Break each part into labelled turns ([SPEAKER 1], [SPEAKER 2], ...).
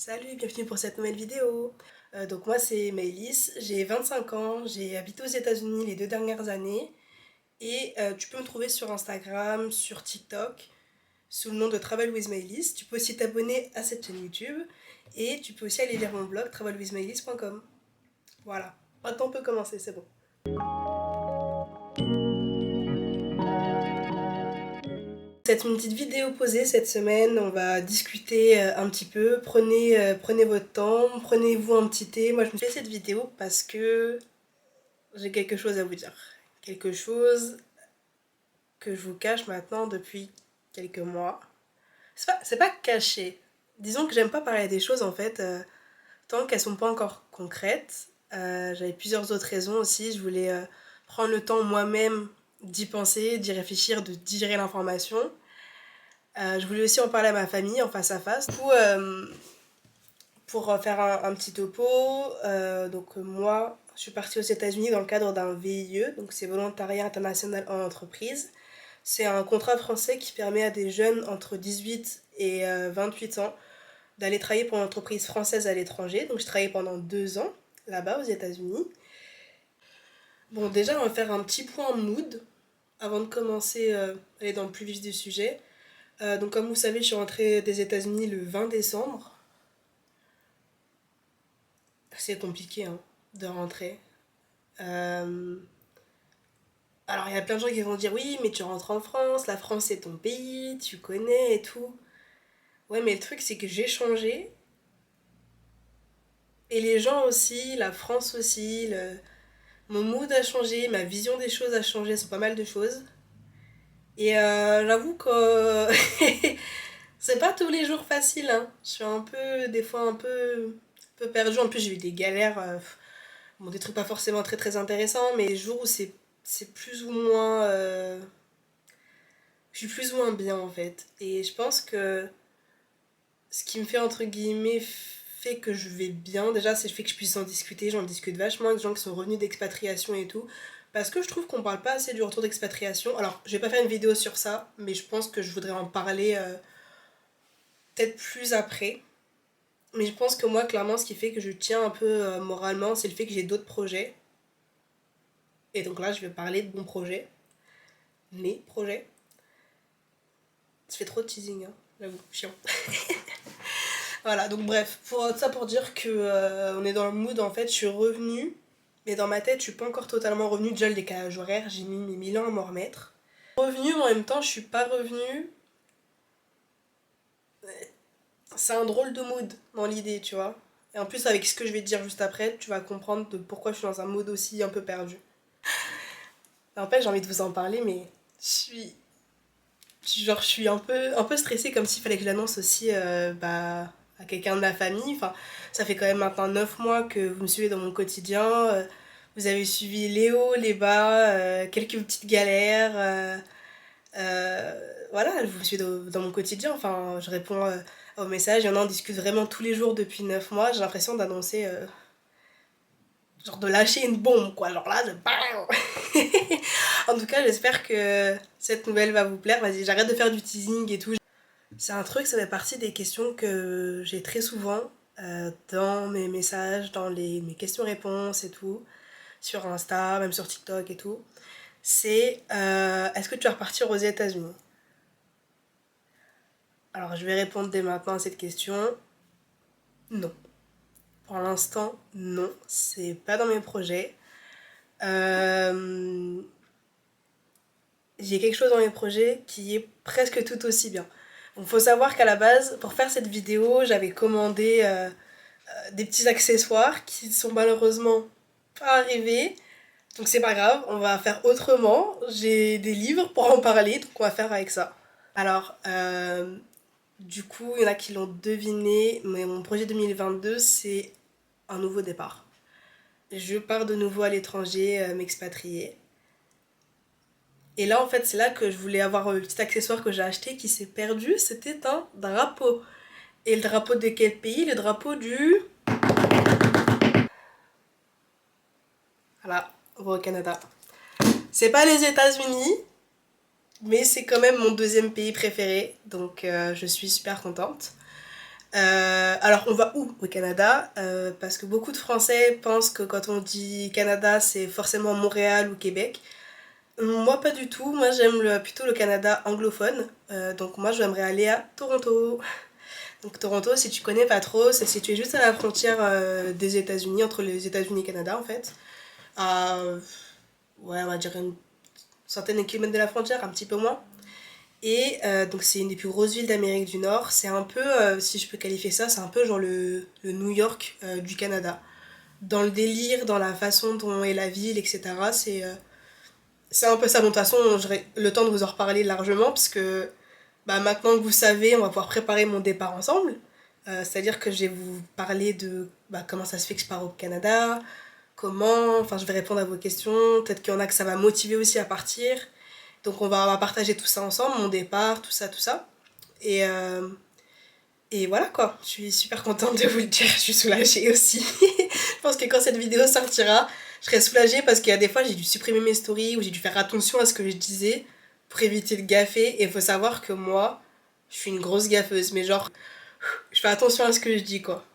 [SPEAKER 1] Salut, bienvenue pour cette nouvelle vidéo. Donc moi c'est Maëlys, j'ai 25 ans, j'ai habité aux États-Unis les 2 dernières années et tu peux me trouver sur Instagram, sur TikTok sous le nom de Travel with Maëlys. Tu peux aussi t'abonner à cette chaîne YouTube et tu peux aussi aller lire mon blog travelwithmaelys.com. Voilà, maintenant on peut commencer, c'est bon. C'est une petite vidéo posée cette semaine, on va discuter un petit peu, prenez votre temps, prenez-vous un petit thé. Moi je me fais cette vidéo parce que j'ai quelque chose à vous dire. Quelque chose que je vous cache maintenant depuis quelques mois. C'est pas caché. Disons que j'aime pas parler des choses en fait tant qu'elles sont pas encore concrètes. J'avais plusieurs autres raisons aussi. Je voulais prendre le temps moi-même d'y penser, d'y réfléchir, de digérer l'information. Je voulais aussi en parler à ma famille en face à face. Du coup, pour faire un petit topo, moi, je suis partie aux États-Unis dans le cadre d'un VIE, donc c'est Volontariat International en Entreprise. C'est un contrat français qui permet à des jeunes entre 18 et 28 ans d'aller travailler pour une entreprise française à l'étranger. Donc je travaillais pendant 2 ans là-bas aux États-Unis. Bon, déjà, on va faire un petit point mood avant de commencer à aller dans le plus vif du sujet. Donc comme vous savez, je suis rentrée des États-Unis le 20 décembre. C'est compliqué hein, de rentrer. Euh, Alors, il y a plein de gens qui vont dire oui, mais tu rentres en France, la France c'est ton pays, tu connais et tout. Ouais, mais le truc c'est que j'ai changé, et les gens aussi, la France aussi, mon mood a changé, ma vision des choses a changé sur pas mal de choses. Et j'avoue que c'est pas tous les jours facile, hein. Je suis un peu, des fois un peu perdue. En plus, j'ai eu des galères, bon, des trucs pas forcément très très intéressants, mais les jours où c'est plus ou moins. Je suis plus ou moins bien en fait. Et je pense que ce qui me fait entre guillemets fait que je vais bien, déjà c'est le fait que je puisse en discuter, j'en discute vachement avec des gens qui sont revenus d'expatriation et tout. Parce que je trouve qu'on parle pas assez du retour d'expatriation. Alors, je vais pas faire une vidéo sur ça, mais je pense que je voudrais en parler peut-être plus après. Mais je pense que moi, clairement, ce qui fait que je tiens un peu moralement, c'est le fait que j'ai d'autres projets. Et donc là, je vais parler de mon projet. Mes projets. Ça fait trop de teasing, hein. J'avoue, chiant. Voilà, donc bref, pour ça pour dire que on est dans le mood en fait, je suis revenue, mais dans ma tête, je suis pas encore totalement revenue. Déjà le décalage horaire, j'ai mis mes 1000 ans à m'en remettre. Revenue, mais en même temps, je suis pas revenue. C'est un drôle de mood dans l'idée, tu vois. Et en plus, avec ce que je vais te dire juste après, tu vas comprendre de pourquoi je suis dans un mood aussi un peu perdu. En fait, j'ai envie de vous en parler, mais je suis un peu stressée comme s'il fallait que je l'annonce aussi à quelqu'un de ma famille. Enfin, ça fait quand même maintenant 9 mois que vous me suivez dans mon quotidien. Vous avez suivi les hauts, les bas, quelques petites galères. Voilà, vous me suivez dans mon quotidien. Enfin, je réponds aux messages. Il y en a, on discute vraiment tous les jours depuis 9 mois. J'ai l'impression d'annoncer, genre de lâcher une bombe, quoi. Genre là, de bang. En tout cas, j'espère que cette nouvelle va vous plaire. Vas-y, j'arrête de faire du teasing et tout. C'est un truc, ça fait partie des questions que j'ai très souvent dans mes messages, dans mes questions-réponses et tout, sur Insta, même sur TikTok et tout. C'est est-ce que tu vas repartir aux États-Unis? Alors je vais répondre dès maintenant à cette question. Non. Pour l'instant, non. C'est pas dans mes projets. Euh, j'ai quelque chose dans mes projets qui est presque tout aussi bien. Donc faut savoir qu'à la base, pour faire cette vidéo, j'avais commandé des petits accessoires qui sont malheureusement pas arrivés. Donc c'est pas grave, on va faire autrement. J'ai des livres pour en parler, donc on va faire avec ça. Alors, du coup, il y en a qui l'ont deviné, mais mon projet 2022, c'est un nouveau départ. Je pars de nouveau à l'étranger, m'expatrier. Et là, en fait, c'est là que je voulais avoir le petit accessoire que j'ai acheté qui s'est perdu. C'était un drapeau. Et le drapeau de quel pays? Le drapeau du... Voilà, on va au Canada. C'est pas les États-Unis, mais c'est quand même mon deuxième pays préféré, donc je suis super contente. Alors on va où au Canada? Parce que beaucoup de Français pensent que quand on dit Canada c'est forcément Montréal ou Québec. Moi pas du tout, moi j'aime plutôt le Canada anglophone. Donc moi j'aimerais aller à Toronto. Donc Toronto, si tu connais pas trop, c'est situé juste à la frontière des États-Unis, entre les États-Unis et le Canada en fait. À, ouais, on va dire une centaine de kilomètres de la frontière, un petit peu moins. Et donc c'est une des plus grosses villes d'Amérique du Nord. C'est un peu, si je peux qualifier ça, c'est un peu genre le New York du Canada. Dans le délire, dans la façon dont est la ville, etc. C'est un peu ça. Bon, de toute façon, j'aurai le temps de vous en reparler largement, parce que bah, maintenant que vous savez, on va pouvoir préparer mon départ ensemble. C'est-à-dire que je vais vous parler de bah, comment ça se fait que je pars au Canada, comment, enfin je vais répondre à vos questions, peut-être qu'il y en a que ça va motiver aussi à partir. Donc on va partager tout ça ensemble, mon départ, tout ça, tout ça. Et, euh, et voilà quoi, je suis super contente de vous le dire, je suis soulagée aussi. Je pense que quand cette vidéo sortira, je serai soulagée parce qu'il y a des fois j'ai dû supprimer mes stories ou j'ai dû faire attention à ce que je disais pour éviter de gaffer. Et il faut savoir que moi, je suis une grosse gaffeuse, mais genre, je fais attention à ce que je dis quoi.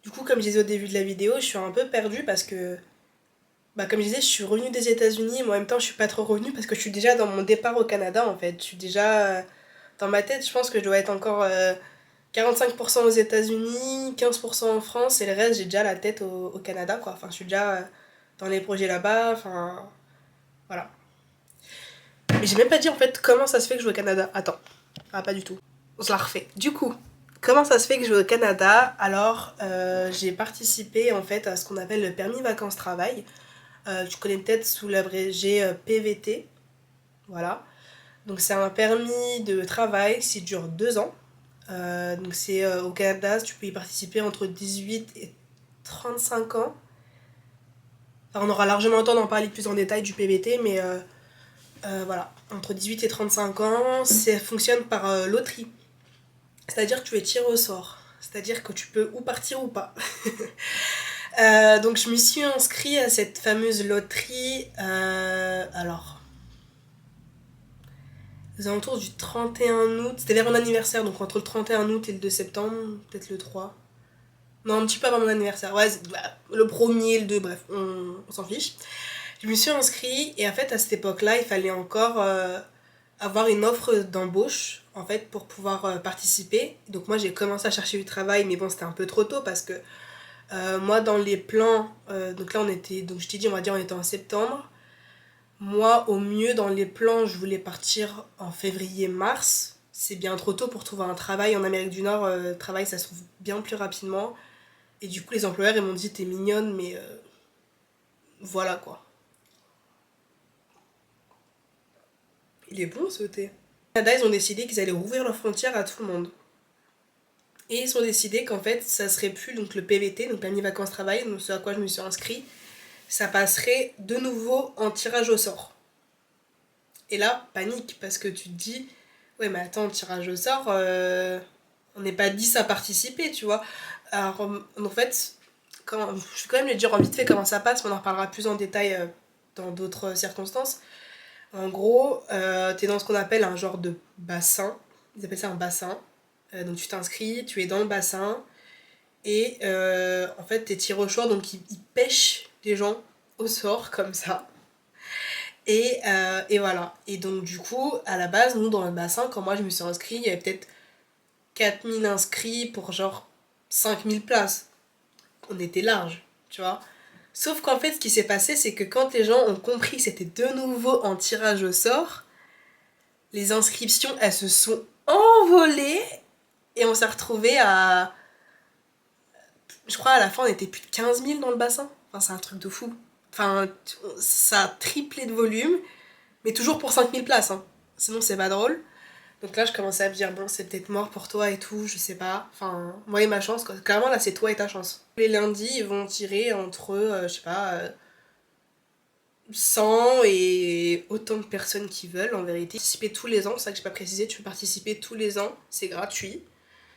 [SPEAKER 1] Du coup, comme je disais au début de la vidéo, je suis un peu perdue parce que, bah, comme je disais, je suis revenue des États-Unis, mais en même temps, je suis pas trop revenue parce que je suis déjà dans mon départ au Canada en fait. Je suis déjà dans ma tête, je pense que je dois être encore 45% aux États-Unis, 15% en France et le reste, j'ai déjà la tête au Canada quoi. Enfin, je suis déjà dans les projets là-bas, enfin, voilà. Mais j'ai même pas dit en fait comment ça se fait que je vais au Canada. Attends, ah, pas du tout. On se la refait. Du coup, comment ça se fait que je vais au Canada? Alors, j'ai participé en fait à ce qu'on appelle le permis vacances-travail. Tu connais peut-être sous l'abrégé PVT. Voilà. Donc, c'est un permis de travail qui dure 2 ans. Donc, c'est au Canada, tu peux y participer entre 18 et 35 ans. Enfin, on aura largement le temps d'en parler plus en détail du PVT, mais voilà, entre 18 et 35 ans, ça fonctionne par loterie. C'est-à-dire que tu es tiré au sort. C'est-à-dire que tu peux ou partir ou pas. Donc je me suis inscrite à cette fameuse loterie. Alors, aux alentours du 31 août. C'était vers mon anniversaire, donc entre le 31 août et le 2 septembre, peut-être le 3. Non, un petit peu avant mon anniversaire. Ouais, le premier, le 2, bref, on s'en fiche. Je me suis inscrite et en fait à cette époque-là, il fallait encore avoir une offre d'embauche en fait pour pouvoir participer. Donc moi j'ai commencé à chercher du travail, mais bon c'était un peu trop tôt parce que moi dans les plans, donc là on était, donc je t'ai dit on va dire on était en septembre. Moi au mieux dans les plans je voulais partir en février-mars. C'est bien trop tôt pour trouver un travail en Amérique du Nord. Le travail ça se trouve bien plus rapidement. Et du coup les employeurs ils m'ont dit t'es mignonne mais voilà quoi. Il est bon ce thé. Au Canada, ils ont décidé qu'ils allaient rouvrir leurs frontières à tout le monde. Et ils ont décidé qu'en fait, ça serait plus donc le PVT, donc permis vacances-travail, donc ce à quoi je me suis inscrit, ça passerait de nouveau en tirage au sort. Et là, panique, parce que tu te dis, ouais, mais attends, tirage au sort, on n'est pas 10 à participer, tu vois. Alors, en fait, je vais quand même le dire en vite fait comment ça passe, mais on en reparlera plus en détail dans d'autres circonstances. En gros, t'es dans ce qu'on appelle un genre de bassin. Ils appellent ça un bassin. Donc tu t'inscris, tu es dans le bassin. Et en fait, t'es tiré au sort, donc ils pêchent des gens au sort, comme ça. Et voilà. Et donc du coup, à la base, nous, dans le bassin, quand moi je me suis inscrit, il y avait peut-être 4000 inscrits pour genre 5000 places. On était large, tu vois. Sauf qu'en fait, ce qui s'est passé, c'est que quand les gens ont compris que c'était de nouveau en tirage au sort, les inscriptions, elles se sont envolées et on s'est retrouvé à... Je crois à la fin, on était plus de 15 000 dans le bassin. Enfin, c'est un truc de fou. Enfin, ça a triplé de volume, mais toujours pour 5000 places. Hein. Sinon, c'est pas drôle. Donc là, je commençais à me dire, bon, c'est peut-être mort pour toi et tout, je sais pas. Enfin, moi et ma chance, quoi. Clairement, là, c'est toi et ta chance. Les lundis, ils vont tirer entre, je sais pas, 100 et autant de personnes qui veulent, en vérité. Participer tous les ans, c'est ça que j'ai pas précisé, tu peux participer tous les ans, c'est gratuit.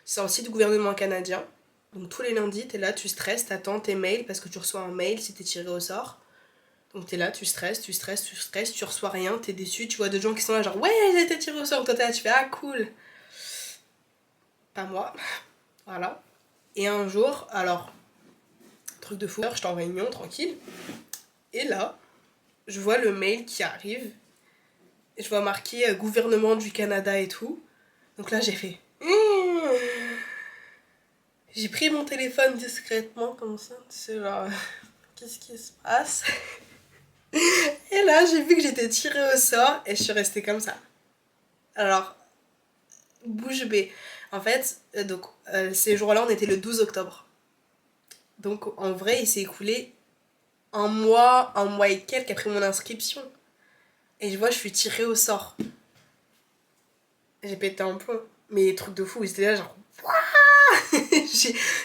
[SPEAKER 1] C'est un site du gouvernement canadien. Donc tous les lundis, t'es là, tu stresses, t'attends tes mails parce que tu reçois un mail si t'es tiré au sort. Donc t'es là, tu stresses, tu stresses, tu stresses, tu reçois rien, t'es déçu, tu vois d'autres gens qui sont là genre ouais j'ai été tiré au sort, toi t'es là, tu fais ah cool. Pas moi. Voilà. Et un jour, alors, truc de fou, j'étais en réunion, tranquille. Et là, je vois le mail qui arrive. Et je vois marqué gouvernement du Canada et tout. Donc là, j'ai fait. J'ai pris mon téléphone discrètement, comme ça. Tu sais, genre, qu'est-ce qui se passe? Et là, j'ai vu que j'étais tirée au sort et je suis restée comme ça. Alors, bouche bée. En fait, ces jours-là, on était le 12 octobre. Donc, en vrai, il s'est écoulé un mois et quelques après mon inscription. Et je vois, je suis tirée au sort. J'ai pété un plomb. Mais truc de fou, c'était là genre.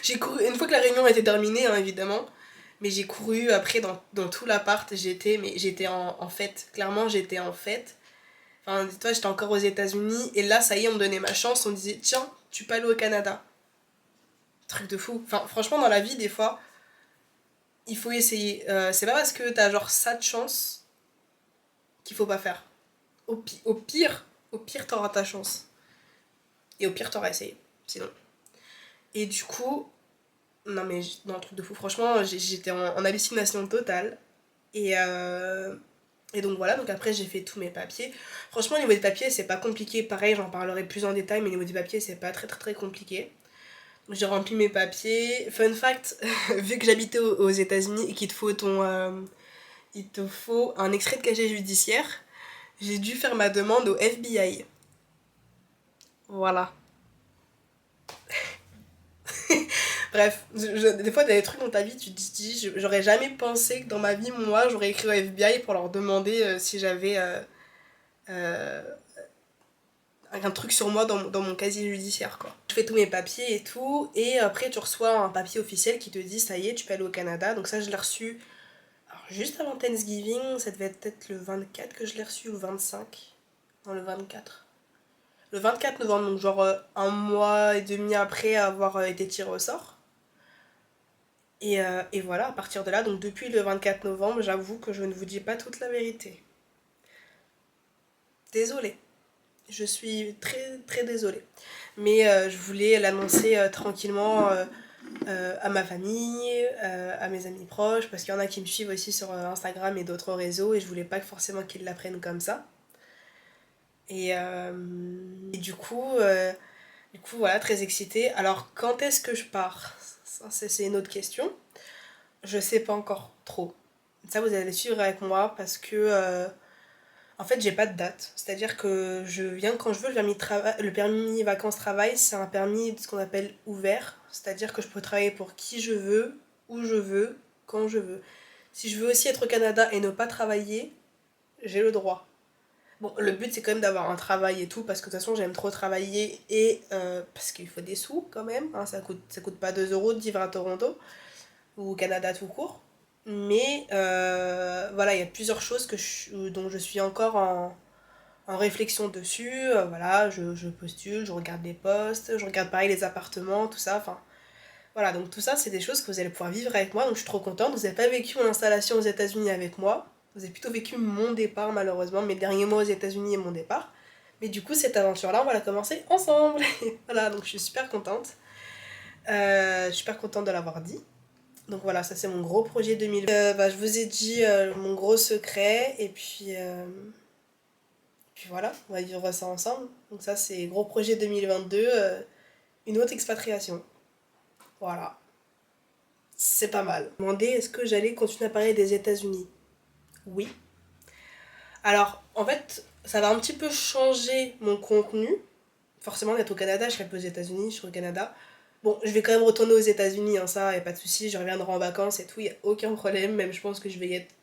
[SPEAKER 1] J'ai couru, une fois que la réunion était terminée, hein, évidemment. Mais j'ai couru après dans tout l'appart. J'étais en fête. Clairement, j'étais en fête. Enfin, dis-toi, j'étais encore aux États-Unis. Et là, ça y est, on me donnait ma chance. On me disait, tiens, tu peux aller au Canada. Truc de fou. Enfin, franchement, dans la vie, des fois, il faut essayer. C'est pas parce que t'as genre ça de chance qu'il faut pas faire. Au pire, t'auras ta chance. Et au pire, t'auras essayé. Sinon. Et du coup, non mais, non, truc de fou. Franchement, j'étais en hallucination totale. Et, euh, et donc voilà, donc après j'ai fait tous mes papiers. Franchement, au niveau des papiers, c'est pas compliqué. Pareil, j'en parlerai plus en détail, mais au niveau des papiers, c'est pas très très très compliqué. J'ai rempli mes papiers. Fun fact, vu que j'habitais aux États-Unis et qu'il te faut il te faut un extrait de casier judiciaire, j'ai dû faire ma demande au FBI. Voilà. Bref, des fois, t'as des trucs dans ta vie, tu te dis, j'aurais jamais pensé que dans ma vie, moi, j'aurais écrit au FBI pour leur demander si j'avais euh, un truc sur moi dans mon casier judiciaire, quoi. Je fais tous mes papiers et tout, et après, tu reçois un papier officiel qui te dit, ça y est, tu peux aller au Canada. Donc ça, je l'ai reçu alors, juste avant Thanksgiving, ça devait être peut-être le 24 que je l'ai reçu, ou le 25. Non, le 24. Le 24 novembre, donc genre un mois et demi après avoir été tiré au sort. Et voilà, à partir de là, donc depuis le 24 novembre, j'avoue que je ne vous dis pas toute la vérité. Désolée. Je suis très très désolée. Mais je voulais l'annoncer tranquillement à ma famille, à mes amis proches, parce qu'il y en a qui me suivent aussi sur Instagram et d'autres réseaux, et je voulais pas forcément qu'ils l'apprennent comme ça. Et du coup, voilà, très excitée. Alors, quand est-ce que je pars? Ça, c'est une autre question. Je sais pas encore trop. Ça, vous allez suivre avec moi parce que, en fait, j'ai pas de date. C'est-à-dire que je viens quand je veux. Le permis vacances-travail, c'est un permis de ce qu'on appelle ouvert. C'est-à-dire que je peux travailler pour qui je veux, où je veux, quand je veux. Si je veux aussi être au Canada et ne pas travailler, j'ai le droit. Bon, le but c'est quand même d'avoir un travail et tout, parce que de toute façon j'aime trop travailler et parce qu'il faut des sous quand même, hein, ça coûte pas 2 euros de vivre à Toronto ou au Canada tout court. Mais voilà, il y a plusieurs choses dont je suis encore en réflexion dessus. Voilà, je postule, je regarde les postes, je regarde pareil les appartements, tout ça. Enfin, voilà, donc tout ça c'est des choses que vous allez pouvoir vivre avec moi, donc je suis trop contente. Vous n'avez pas vécu mon installation aux États-Unis avec moi, vous avez plutôt vécu mon départ malheureusement, mes derniers mois aux États-Unis et mon départ. Mais du coup, cette aventure-là, on va la commencer ensemble. Voilà, donc je suis super contente. Je suis super contente de l'avoir dit. Donc voilà, ça c'est mon gros projet 2020. Bah, je vous ai dit mon gros secret, et puis voilà, on va vivre ça ensemble. Donc ça c'est gros projet 2022, une autre expatriation. Voilà, c'est pas mal. Demandé est-ce que j'allais continuer à parler des États-Unis. Oui. Alors, en fait, ça va un petit peu changer mon contenu. Forcément, d'être au Canada, je serai pas aux États-Unis, je suis au Canada. Bon, je vais quand même retourner aux États-Unis, hein, ça, y a pas de souci, je reviendrai en vacances et tout, y a aucun problème. Même, je pense que je vais y être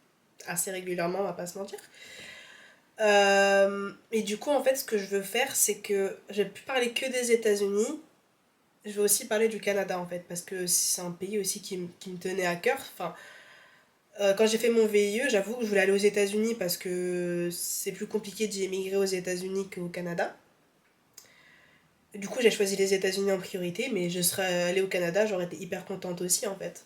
[SPEAKER 1] assez régulièrement, on va pas se mentir. Et du coup, en fait, ce que je veux faire, c'est que je vais plus parler que des États-Unis. Je vais aussi parler du Canada, en fait, parce que c'est un pays aussi qui me tenait à cœur. Enfin, quand j'ai fait mon VIE, j'avoue que je voulais aller aux États-Unis parce que c'est plus compliqué d'y émigrer aux États-Unis qu'au Canada. Du coup, j'ai choisi les États-Unis en priorité, mais je serais allée au Canada, j'aurais été hyper contente aussi en fait.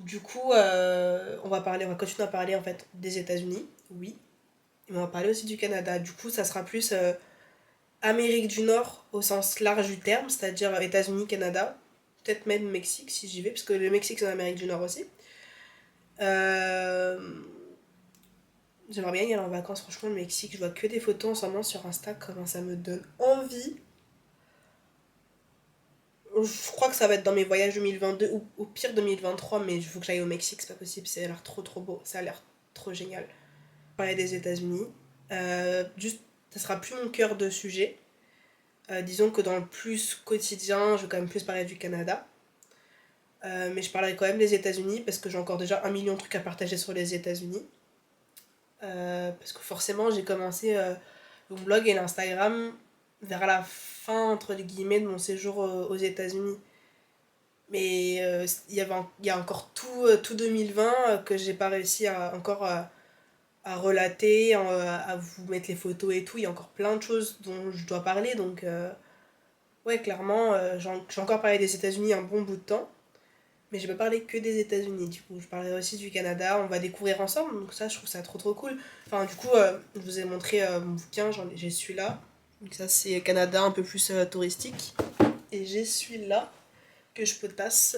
[SPEAKER 1] Du coup, on va continuer à parler en fait des États-Unis, oui, mais on va parler aussi du Canada. Du coup, ça sera plus Amérique du Nord au sens large du terme, c'est-à-dire États-Unis, Canada. peut-être même Mexique si j'y vais, parce que le Mexique c'est en Amérique du Nord aussi. Euh, J'aimerais bien y aller en vacances, franchement, le Mexique. Je vois que des photos en ce moment sur Insta, comment ça me donne envie. Je crois que ça va être dans mes voyages 2022 ou au pire 2023, mais il faut que j'aille au Mexique, c'est pas possible, ça a l'air trop beau, ça a l'air trop génial. Parler des États-Unis, juste, ça sera plus mon cœur de sujet. Disons que dans le plus quotidien, je vais quand même plus parler du Canada. Mais je parlerai quand même des États-Unis parce que j'ai encore déjà 1 million de trucs à partager sur les États-Unis. Parce que forcément, j'ai commencé le blog et l'Instagram vers la fin, entre les guillemets, de mon séjour aux États-Unis. Mais il y a encore tout 2020 que j'ai pas réussi encore à relater, à vous mettre les photos et tout. Il y a encore plein de choses dont je dois parler. Donc, ouais, clairement, j'ai encore parlé des États-Unis un bon bout de temps. Mais je vais pas parler que des États-Unis, du coup. Je parlerai aussi du Canada. On va découvrir ensemble. Donc, ça, je trouve ça trop cool. Enfin, du coup, je vous ai montré mon bouquin. J'ai celui-là. Donc, ça, c'est Canada un peu plus touristique. Et j'ai celui-là que je potasse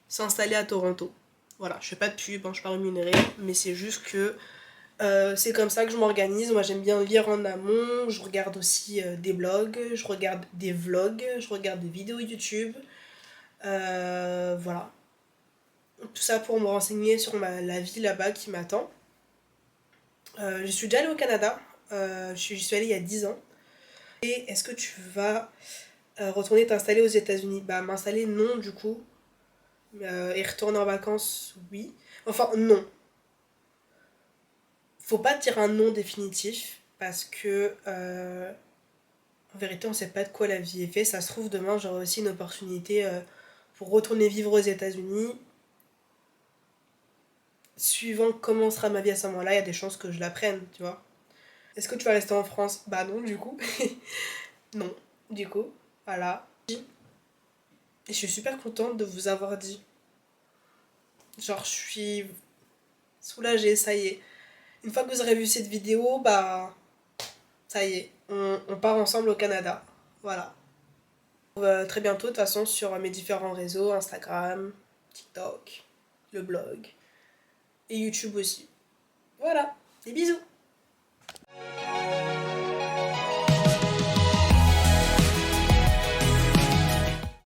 [SPEAKER 1] s'installer à Toronto. Voilà, je fais pas de pub, hein, je suis pas rémunérée, mais c'est juste que c'est comme ça que je m'organise. Moi j'aime bien lire en amont, je regarde aussi des blogs, je regarde des vlogs, je regarde des vidéos YouTube. Voilà. Tout ça pour me renseigner sur la vie là-bas qui m'attend. Je suis déjà allée au Canada, j'y suis allée il y a 10 ans. Et est-ce que tu vas retourner t'installer aux États-Unis? Bah m'installer non du coup. Et retourner en vacances, oui. Enfin, non. Faut pas dire un non définitif parce que en vérité, on sait pas de quoi la vie est faite. Ça se trouve, demain, j'aurai aussi une opportunité pour retourner vivre aux États-Unis. Suivant comment sera ma vie à ce moment-là, il y a des chances que je la prenne, tu vois. Est-ce que tu vas rester en France? Bah non, du coup. Non, du coup. Voilà. Et je suis super contente de vous avoir dit. Genre, je suis soulagée, ça y est. Une fois que vous aurez vu cette vidéo, bah ça y est, on part ensemble au Canada. Voilà. Très bientôt, de toute façon, sur mes différents réseaux, Instagram, TikTok, le blog et YouTube aussi. Voilà, des bisous!